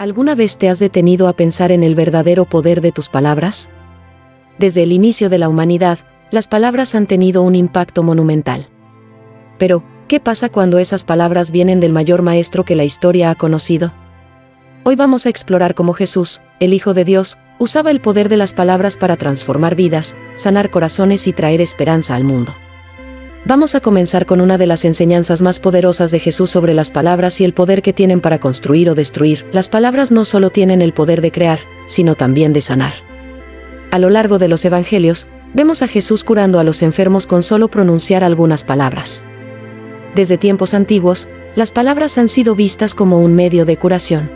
¿Alguna vez te has detenido a pensar en el verdadero poder de tus palabras? Desde el inicio de la humanidad, las palabras han tenido un impacto monumental. Pero, ¿qué pasa cuando esas palabras vienen del mayor maestro que la historia ha conocido? Hoy vamos a explorar cómo Jesús, el Hijo de Dios, usaba el poder de las palabras para transformar vidas, sanar corazones y traer esperanza al mundo. Vamos a comenzar con una de las enseñanzas más poderosas de Jesús sobre las palabras y el poder que tienen para construir o destruir. Las palabras no solo tienen el poder de crear, sino también de sanar. A lo largo de los evangelios, vemos a Jesús curando a los enfermos con solo pronunciar algunas palabras. Desde tiempos antiguos, las palabras han sido vistas como un medio de curación.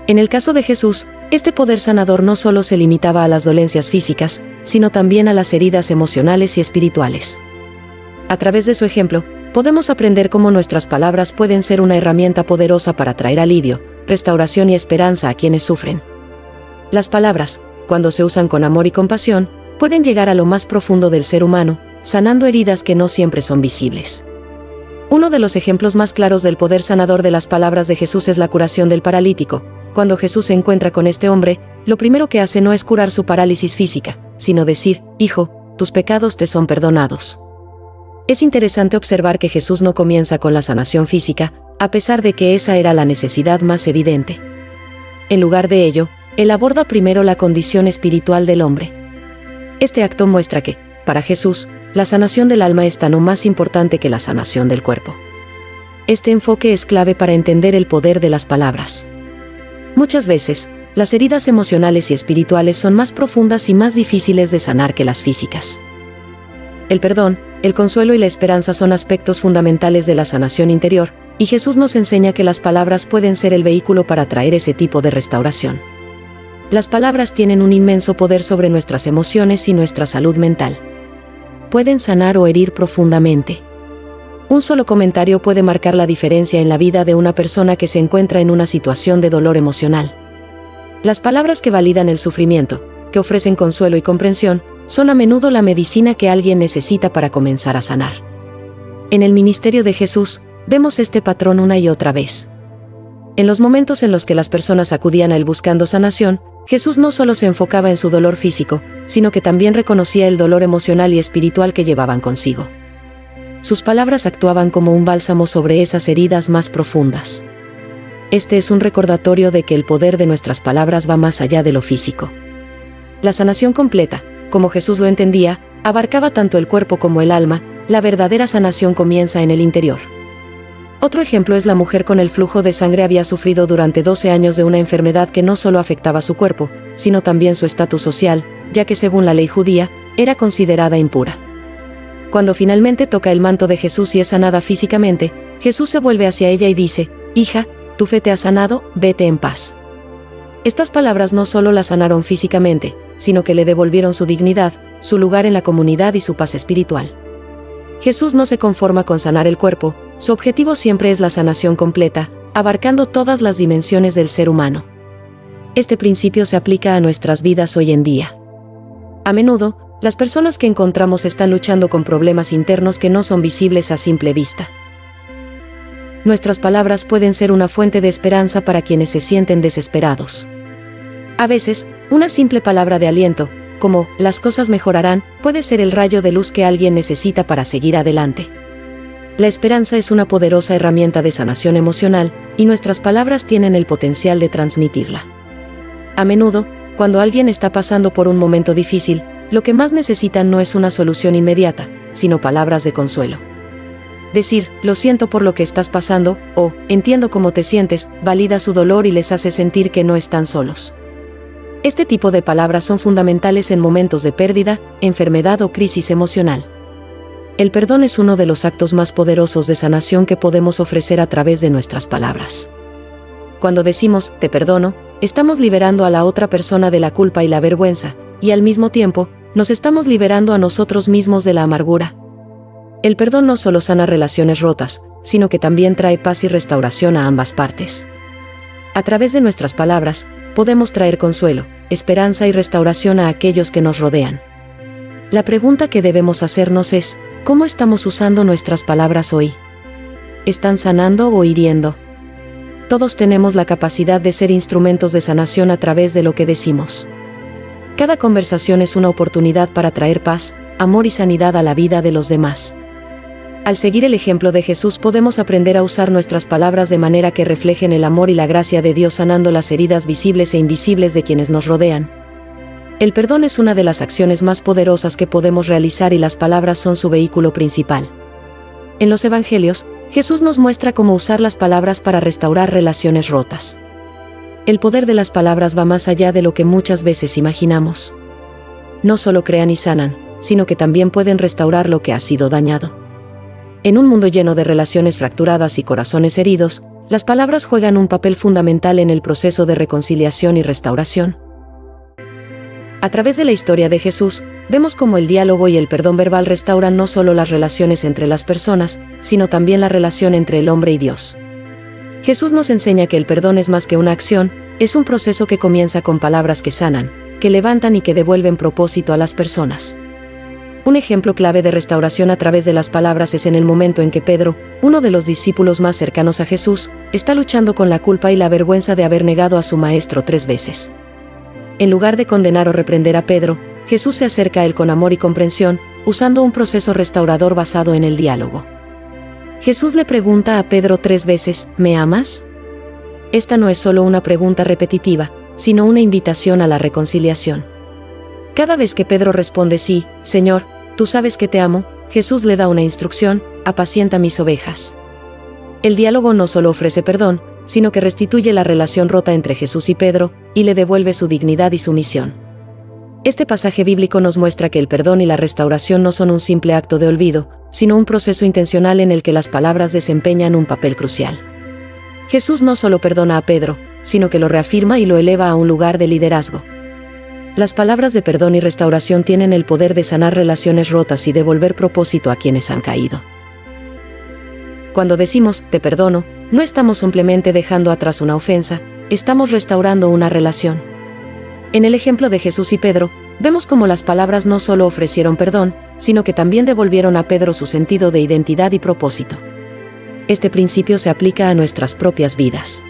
En el caso de Jesús, este poder sanador no solo se limitaba a las dolencias físicas, sino también a las heridas emocionales y espirituales. A través de su ejemplo, podemos aprender cómo nuestras palabras pueden ser una herramienta poderosa para traer alivio, restauración y esperanza a quienes sufren. Las palabras, cuando se usan con amor y compasión, pueden llegar a lo más profundo del ser humano, sanando heridas que no siempre son visibles. Uno de los ejemplos más claros del poder sanador de las palabras de Jesús es la curación del paralítico. Cuando Jesús se encuentra con este hombre, lo primero que hace no es curar su parálisis física, sino decir: «Hijo, tus pecados te son perdonados». Es interesante observar que Jesús no comienza con la sanación física, a pesar de que esa era la necesidad más evidente. En lugar de ello, Él aborda primero la condición espiritual del hombre. Este acto muestra que, para Jesús, la sanación del alma es tan o más importante que la sanación del cuerpo. Este enfoque es clave para entender el poder de las palabras. Muchas veces, las heridas emocionales y espirituales son más profundas y más difíciles de sanar que las físicas. El perdón, el consuelo y la esperanza son aspectos fundamentales de la sanación interior, y Jesús nos enseña que las palabras pueden ser el vehículo para traer ese tipo de restauración. Las palabras tienen un inmenso poder sobre nuestras emociones y nuestra salud mental. Pueden sanar o herir profundamente. Un solo comentario puede marcar la diferencia en la vida de una persona que se encuentra en una situación de dolor emocional. Las palabras que validan el sufrimiento, que ofrecen consuelo y comprensión, son a menudo la medicina que alguien necesita para comenzar a sanar. En el ministerio de Jesús, vemos este patrón una y otra vez. En los momentos en los que las personas acudían a Él buscando sanación, Jesús no solo se enfocaba en su dolor físico, sino que también reconocía el dolor emocional y espiritual que llevaban consigo. Sus palabras actuaban como un bálsamo sobre esas heridas más profundas. Este es un recordatorio de que el poder de nuestras palabras va más allá de lo físico. La sanación completa, como Jesús lo entendía, abarcaba tanto el cuerpo como el alma. La verdadera sanación comienza en el interior. Otro ejemplo es la mujer con el flujo de sangre. Había sufrido durante 12 años de una enfermedad que no solo afectaba su cuerpo, sino también su estatus social, ya que según la ley judía, era considerada impura. Cuando finalmente toca el manto de Jesús y es sanada físicamente, Jesús se vuelve hacia ella y dice: «Hija, tu fe te ha sanado, vete en paz». Estas palabras no solo la sanaron físicamente, sino que le devolvieron su dignidad, su lugar en la comunidad y su paz espiritual. Jesús no se conforma con sanar el cuerpo, su objetivo siempre es la sanación completa, abarcando todas las dimensiones del ser humano. Este principio se aplica a nuestras vidas hoy en día. A menudo, las personas que encontramos están luchando con problemas internos que no son visibles a simple vista. Nuestras palabras pueden ser una fuente de esperanza para quienes se sienten desesperados. A veces, una simple palabra de aliento, como «las cosas mejorarán», puede ser el rayo de luz que alguien necesita para seguir adelante. La esperanza es una poderosa herramienta de sanación emocional, y nuestras palabras tienen el potencial de transmitirla. A menudo, cuando alguien está pasando por un momento difícil, lo que más necesitan no es una solución inmediata, sino palabras de consuelo. Decir «lo siento por lo que estás pasando» o «entiendo cómo te sientes» valida su dolor y les hace sentir que no están solos. Este tipo de palabras son fundamentales en momentos de pérdida, enfermedad o crisis emocional. El perdón es uno de los actos más poderosos de sanación que podemos ofrecer a través de nuestras palabras. Cuando decimos «te perdono», estamos liberando a la otra persona de la culpa y la vergüenza, y al mismo tiempo, nos estamos liberando a nosotros mismos de la amargura. El perdón no solo sana relaciones rotas, sino que también trae paz y restauración a ambas partes. A través de nuestras palabras, podemos traer consuelo, esperanza y restauración a aquellos que nos rodean. La pregunta que debemos hacernos es: ¿cómo estamos usando nuestras palabras hoy? ¿Están sanando o hiriendo? todos tenemos la capacidad de ser instrumentos de sanación a través de lo que decimos. Cada conversación es una oportunidad para traer paz, amor y sanidad a la vida de los demás. Al seguir el ejemplo de Jesús podemos aprender a usar nuestras palabras de manera que reflejen el amor y la gracia de Dios, sanando las heridas visibles e invisibles de quienes nos rodean. El perdón es una de las acciones más poderosas que podemos realizar y las palabras son su vehículo principal. En los Evangelios, Jesús nos muestra cómo usar las palabras para restaurar relaciones rotas. El poder de las palabras va más allá de lo que muchas veces imaginamos. No solo crean y sanan, sino que también pueden restaurar lo que ha sido dañado. En un mundo lleno de relaciones fracturadas y corazones heridos, las palabras juegan un papel fundamental en el proceso de reconciliación y restauración. A través de la historia de Jesús, vemos cómo el diálogo y el perdón verbal restauran no solo las relaciones entre las personas, sino también la relación entre el hombre y Dios. Jesús nos enseña que el perdón es más que una acción, es un proceso que comienza con palabras que sanan, que levantan y que devuelven propósito a las personas. Un ejemplo clave de restauración a través de las palabras es en el momento en que Pedro, uno de los discípulos más cercanos a Jesús, está luchando con la culpa y la vergüenza de haber negado a su maestro 3 veces. En lugar de condenar o reprender a Pedro, Jesús se acerca a él con amor y comprensión, usando un proceso restaurador basado en el diálogo. Jesús le pregunta a Pedro 3 veces, ¿me amas? Esta no es solo una pregunta repetitiva, sino una invitación a la reconciliación. Cada vez que Pedro responde sí, Señor, tú sabes que te amo, Jesús le da una instrucción, apacienta mis ovejas. El diálogo no solo ofrece perdón, sino que restituye la relación rota entre Jesús y Pedro, y le devuelve su dignidad y su misión. Este pasaje bíblico nos muestra que el perdón y la restauración no son un simple acto de olvido, sino un proceso intencional en el que las palabras desempeñan un papel crucial. Jesús no solo perdona a Pedro, sino que lo reafirma y lo eleva a un lugar de liderazgo. Las palabras de perdón y restauración tienen el poder de sanar relaciones rotas y devolver propósito a quienes han caído. Cuando decimos, te perdono, no estamos simplemente dejando atrás una ofensa, estamos restaurando una relación. En el ejemplo de Jesús y Pedro, vemos cómo las palabras no solo ofrecieron perdón, sino que también devolvieron a Pedro su sentido de identidad y propósito. Este principio se aplica a nuestras propias vidas.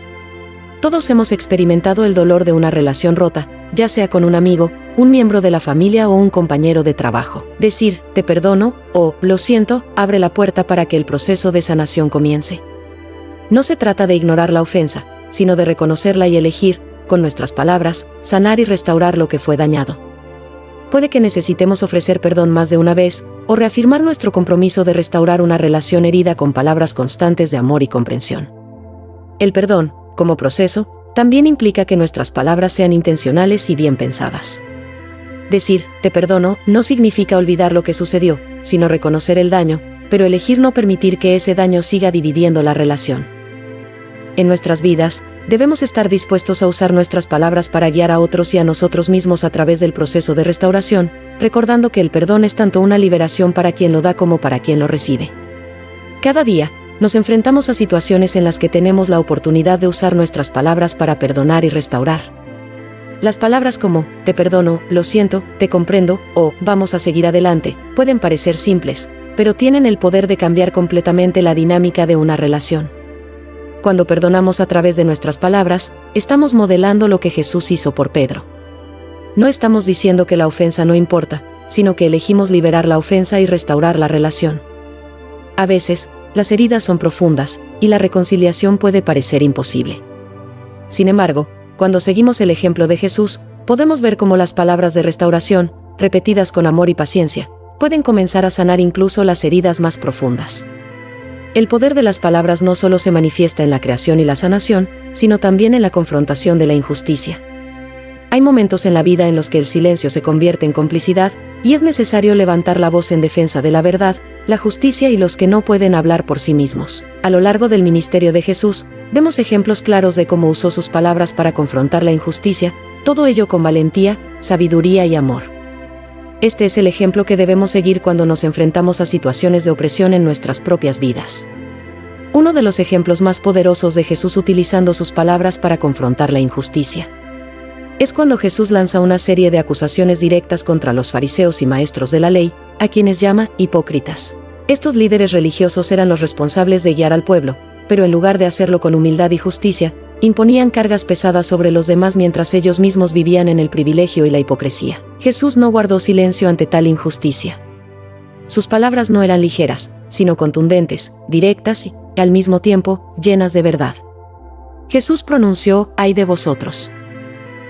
Todos hemos experimentado el dolor de una relación rota, ya sea con un amigo, un miembro de la familia o un compañero de trabajo. Decir, te perdono, o, lo siento, abre la puerta para que el proceso de sanación comience. No se trata de ignorar la ofensa, sino de reconocerla y elegir, con nuestras palabras, sanar y restaurar lo que fue dañado. Puede que necesitemos ofrecer perdón más de una vez, o reafirmar nuestro compromiso de restaurar una relación herida con palabras constantes de amor y comprensión. El perdón, como proceso, también implica que nuestras palabras sean intencionales y bien pensadas. Decir, te perdono, no significa olvidar lo que sucedió, sino reconocer el daño, pero elegir no permitir que ese daño siga dividiendo la relación. En nuestras vidas, debemos estar dispuestos a usar nuestras palabras para guiar a otros y a nosotros mismos a través del proceso de restauración, recordando que el perdón es tanto una liberación para quien lo da como para quien lo recibe. Cada día, nos enfrentamos a situaciones en las que tenemos la oportunidad de usar nuestras palabras para perdonar y restaurar. Las palabras como, te perdono, lo siento, te comprendo, o, vamos a seguir adelante, pueden parecer simples, pero tienen el poder de cambiar completamente la dinámica de una relación. Cuando perdonamos a través de nuestras palabras, estamos modelando lo que Jesús hizo por Pedro. No estamos diciendo que la ofensa no importa, sino que elegimos liberar la ofensa y restaurar la relación. A veces, las heridas son profundas, y la reconciliación puede parecer imposible. Sin embargo, cuando seguimos el ejemplo de Jesús, podemos ver cómo las palabras de restauración, repetidas con amor y paciencia, pueden comenzar a sanar incluso las heridas más profundas. El poder de las palabras no solo se manifiesta en la creación y la sanación, sino también en la confrontación de la injusticia. Hay momentos en la vida en los que el silencio se convierte en complicidad, y es necesario levantar la voz en defensa de la verdad, la justicia y los que no pueden hablar por sí mismos. A lo largo del ministerio de Jesús, vemos ejemplos claros de cómo usó sus palabras para confrontar la injusticia, todo ello con valentía, sabiduría y amor. Este es el ejemplo que debemos seguir cuando nos enfrentamos a situaciones de opresión en nuestras propias vidas. Uno de los ejemplos más poderosos de Jesús utilizando sus palabras para confrontar la injusticia es cuando Jesús lanza una serie de acusaciones directas contra los fariseos y maestros de la ley, a quienes llama hipócritas. Estos líderes religiosos eran los responsables de guiar al pueblo, pero en lugar de hacerlo con humildad y justicia, imponían cargas pesadas sobre los demás mientras ellos mismos vivían en el privilegio y la hipocresía. Jesús no guardó silencio ante tal injusticia. Sus palabras no eran ligeras, sino contundentes, directas y, al mismo tiempo, llenas de verdad. Jesús pronunció: «Ay de vosotros»,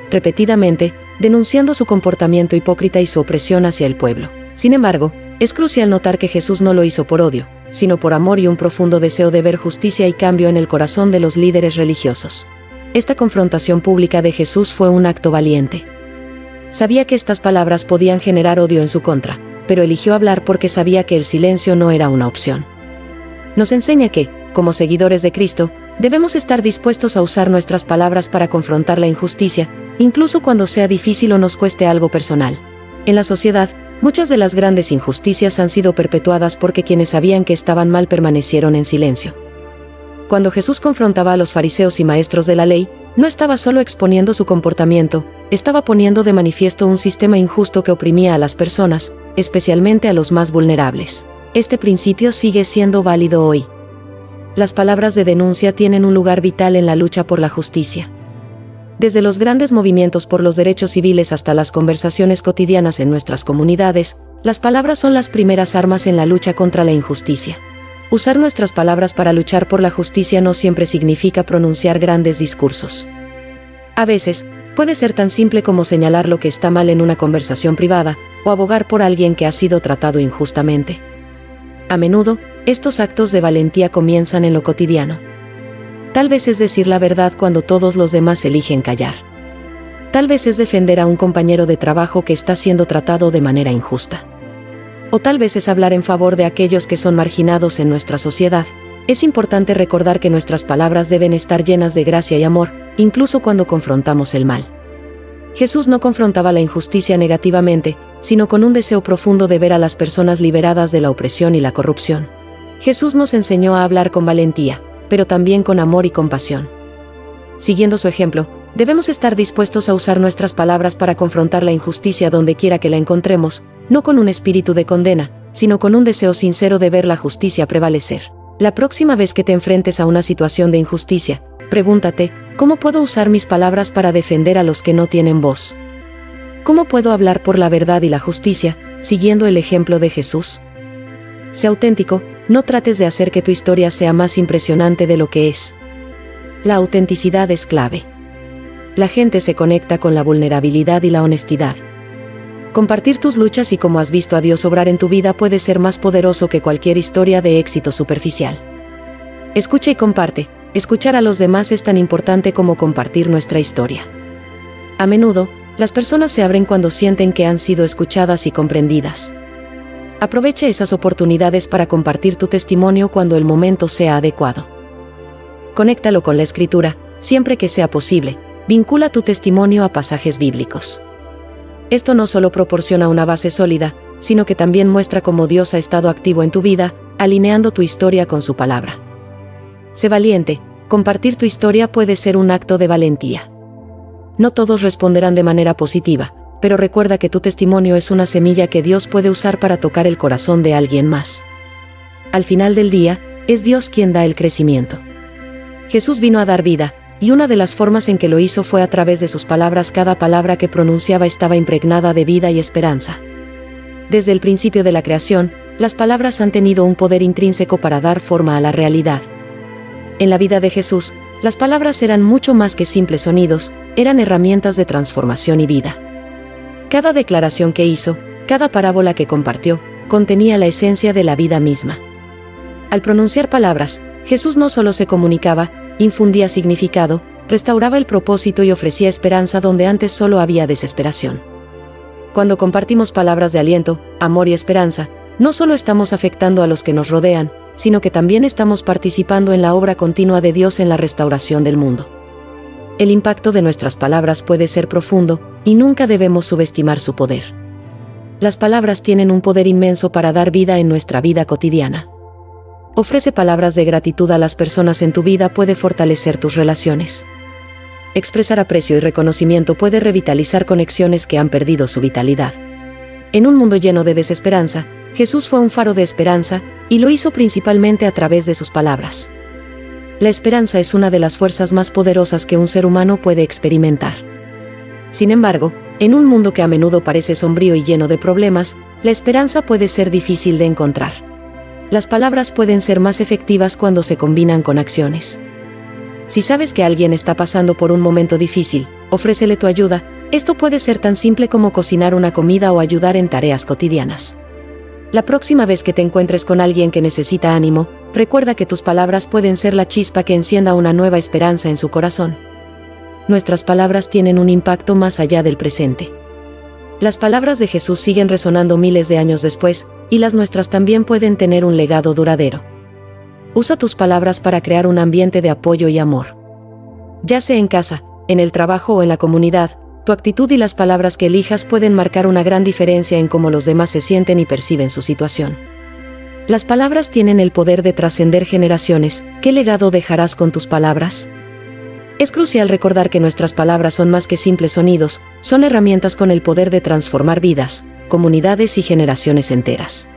repetidamente, denunciando su comportamiento hipócrita y su opresión hacia el pueblo. Sin embargo, es crucial notar que Jesús no lo hizo por odio, sino por amor y un profundo deseo de ver justicia y cambio en el corazón de los líderes religiosos. Esta confrontación pública de Jesús fue un acto valiente. Sabía que estas palabras podían generar odio en su contra, pero eligió hablar porque sabía que el silencio no era una opción. Nos enseña que, como seguidores de Cristo, debemos estar dispuestos a usar nuestras palabras para confrontar la injusticia, incluso cuando sea difícil o nos cueste algo personal. En la sociedad, muchas de las grandes injusticias han sido perpetuadas porque quienes sabían que estaban mal permanecieron en silencio. Cuando Jesús confrontaba a los fariseos y maestros de la ley, no estaba solo exponiendo su comportamiento, estaba poniendo de manifiesto un sistema injusto que oprimía a las personas, especialmente a los más vulnerables. Este principio sigue siendo válido hoy. Las palabras de denuncia tienen un lugar vital en la lucha por la justicia. Desde los grandes movimientos por los derechos civiles hasta las conversaciones cotidianas en nuestras comunidades, las palabras son las primeras armas en la lucha contra la injusticia. Usar nuestras palabras para luchar por la justicia no siempre significa pronunciar grandes discursos. A veces, puede ser tan simple como señalar lo que está mal en una conversación privada, o abogar por alguien que ha sido tratado injustamente. A menudo, estos actos de valentía comienzan en lo cotidiano. Tal vez es decir la verdad cuando todos los demás eligen callar. Tal vez es defender a un compañero de trabajo que está siendo tratado de manera injusta. O tal vez es hablar en favor de aquellos que son marginados en nuestra sociedad. Es importante recordar que nuestras palabras deben estar llenas de gracia y amor, incluso cuando confrontamos el mal. Jesús no confrontaba la injusticia negativamente, sino con un deseo profundo de ver a las personas liberadas de la opresión y la corrupción. Jesús nos enseñó a hablar con valentía, pero también con amor y compasión. Siguiendo su ejemplo, debemos estar dispuestos a usar nuestras palabras para confrontar la injusticia donde quiera que la encontremos, no con un espíritu de condena, sino con un deseo sincero de ver la justicia prevalecer. La próxima vez que te enfrentes a una situación de injusticia, pregúntate: ¿cómo puedo usar mis palabras para defender a los que no tienen voz? ¿Cómo puedo hablar por la verdad y la justicia, siguiendo el ejemplo de Jesús? Sé auténtico, no trates de hacer que tu historia sea más impresionante de lo que es. La autenticidad es clave. La gente se conecta con la vulnerabilidad y la honestidad. Compartir tus luchas y cómo has visto a Dios obrar en tu vida puede ser más poderoso que cualquier historia de éxito superficial. Escucha y comparte. Escuchar a los demás es tan importante como compartir nuestra historia. A menudo, las personas se abren cuando sienten que han sido escuchadas y comprendidas. Aprovecha esas oportunidades para compartir tu testimonio cuando el momento sea adecuado. Conéctalo con la Escritura, siempre que sea posible. Vincula tu testimonio a pasajes bíblicos. Esto no solo proporciona una base sólida, sino que también muestra cómo Dios ha estado activo en tu vida, alineando tu historia con su palabra. Sé valiente, compartir tu historia puede ser un acto de valentía. No todos responderán de manera positiva, pero recuerda que tu testimonio es una semilla que Dios puede usar para tocar el corazón de alguien más. Al final del día, es Dios quien da el crecimiento. Jesús vino a dar vida, y una de las formas en que lo hizo fue a través de sus palabras. Cada palabra que pronunciaba estaba impregnada de vida y esperanza. Desde el principio de la creación, las palabras han tenido un poder intrínseco para dar forma a la realidad. En la vida de Jesús, las palabras eran mucho más que simples sonidos, eran herramientas de transformación y vida. Cada declaración que hizo, cada parábola que compartió, contenía la esencia de la vida misma. Al pronunciar palabras, Jesús no solo se comunicaba, infundía significado, restauraba el propósito y ofrecía esperanza donde antes solo había desesperación. Cuando compartimos palabras de aliento, amor y esperanza, no solo estamos afectando a los que nos rodean, sino que también estamos participando en la obra continua de Dios en la restauración del mundo. El impacto de nuestras palabras puede ser profundo, y nunca debemos subestimar su poder. Las palabras tienen un poder inmenso para dar vida en nuestra vida cotidiana. Ofrece palabras de gratitud a las personas en tu vida puede fortalecer tus relaciones. Expresar aprecio y reconocimiento puede revitalizar conexiones que han perdido su vitalidad. En un mundo lleno de desesperanza, Jesús fue un faro de esperanza, y lo hizo principalmente a través de sus palabras. La esperanza es una de las fuerzas más poderosas que un ser humano puede experimentar. Sin embargo, en un mundo que a menudo parece sombrío y lleno de problemas, la esperanza puede ser difícil de encontrar. Las palabras pueden ser más efectivas cuando se combinan con acciones. Si sabes que alguien está pasando por un momento difícil, ofrécele tu ayuda. Esto puede ser tan simple como cocinar una comida o ayudar en tareas cotidianas. La próxima vez que te encuentres con alguien que necesita ánimo, recuerda que tus palabras pueden ser la chispa que encienda una nueva esperanza en su corazón. Nuestras palabras tienen un impacto más allá del presente. Las palabras de Jesús siguen resonando miles de años después, y las nuestras también pueden tener un legado duradero. Usa tus palabras para crear un ambiente de apoyo y amor. Ya sea en casa, en el trabajo o en la comunidad, tu actitud y las palabras que elijas pueden marcar una gran diferencia en cómo los demás se sienten y perciben su situación. Las palabras tienen el poder de trascender generaciones. ¿Qué legado dejarás con tus palabras? Es crucial recordar que nuestras palabras son más que simples sonidos, son herramientas con el poder de transformar vidas, comunidades y generaciones enteras.